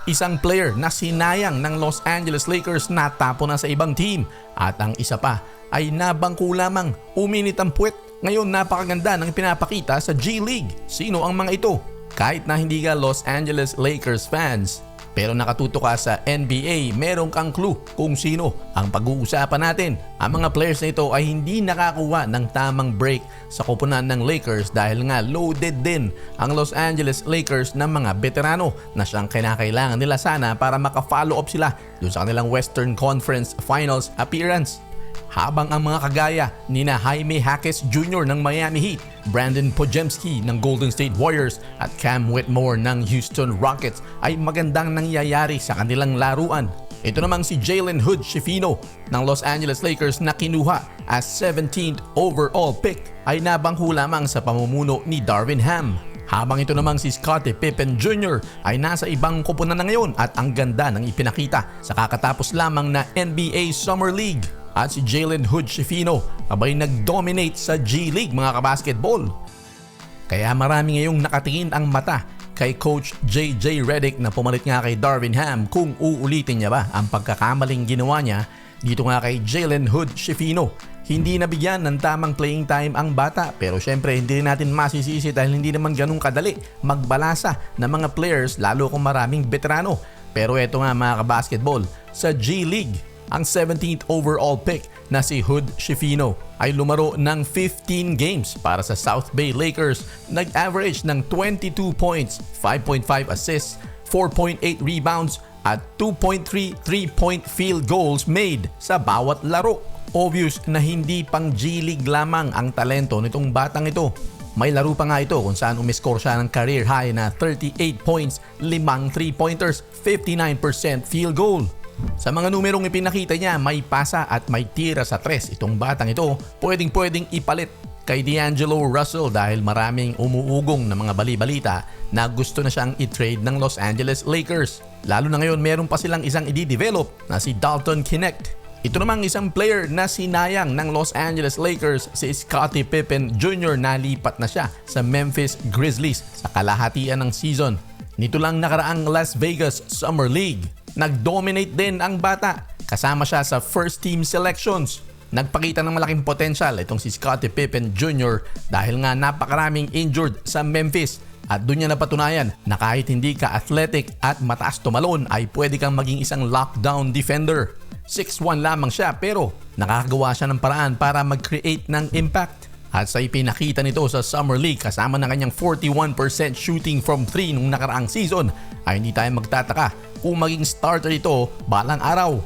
Isang player na sinayang ng Los Angeles Lakers na tapo na sa ibang team. At ang isa pa ay nabangko lamang, uminit ang puwet. Ngayon napakaganda ng pinapakita sa G League. Sino ang mga ito? Kahit na hindi ka Los Angeles Lakers fans, pero nakatuto ka sa NBA, meron kang clue kung sino ang pag-uusapan natin. Ang mga players na ito ay hindi nakakuha ng tamang break sa koponan ng Lakers dahil nga loaded din ang Los Angeles Lakers ng mga veterano na siyang kinakailangan nila sana para maka-follow up sila dun sa kanilang Western Conference Finals appearance. Habang ang mga kagaya nina Jaime Jaquez Jr. ng Miami Heat, Brandon Podziemski ng Golden State Warriors at Cam Whitmore ng Houston Rockets ay magandang nangyayari sa kanilang laruan. Ito namang si Jalen Hood Schifino ng Los Angeles Lakers na kinuha as 17th overall pick ay nabangko lamang sa pamumuno ni Darvin Ham. Habang ito namang si Scottie Pippen Jr. ay nasa ibang koponan na ngayon at ang ganda ng ipinakita sa kakatapos lamang na NBA Summer League. At si Jalen Hood Schifino abay nag-dominate sa G League mga kabasketball. Kaya marami ngayong nakatingin ang mata kay Coach JJ Redick na pumalit nga kay Darvin Ham kung uulitin niya ba ang pagkakamaling ginawa niya dito nga kay Jalen Hood Schifino. Hindi nabigyan ng tamang playing time ang bata pero syempre hindi rin natin masisisi dahil hindi naman ganun kadali magbalasa ng mga players lalo kung maraming veterano. Pero eto nga mga kabasketball, sa G League, ang 17th overall pick na si Hood Schifino ay lumaro ng 15 games para sa South Bay Lakers. Nag-average ng 22 points, 5.5 assists, 4.8 rebounds at 2.3 3-point field goals made sa bawat laro. Obvious na hindi pang G League lamang ang talento nitong batang ito. May laro pa nga ito kung saan umiscore siya ng career high na 38 points, 5 3-pointers, 59% field goal. Sa mga numerong ipinakita niya, may pasa at may tira sa tres. Itong batang ito, pwedeng ipalit kay D'Angelo Russell dahil maraming umuugong na mga bali-balita na gusto na siyang i-trade ng Los Angeles Lakers. Lalo na ngayon, meron pa silang isang i-develop na si Dalton Knecht. Ito namang isang player na sinayang ng Los Angeles Lakers, si Scottie Pippen Jr. Nalipat na siya sa Memphis Grizzlies sa kalahatian ng season. Nito lang nakaraang Las Vegas Summer League, nag-dominate din ang bata. Kasama siya sa first team selections. Nagpakita ng malaking potential itong si Scottie Pippen Jr. dahil nga napakaraming injured sa Memphis. At doon niya napatunayan na kahit hindi ka athletic at mataas tumalon ay pwede kang maging isang lockdown defender. 6'1 lamang siya pero nakakagawa siya ng paraan para mag-create ng impact. At sa ipinakita nito sa Summer League kasama ng kanyang 41% shooting from 3 nung nakaraang season ay hindi tayo magtataka kung maging starter ito balang araw.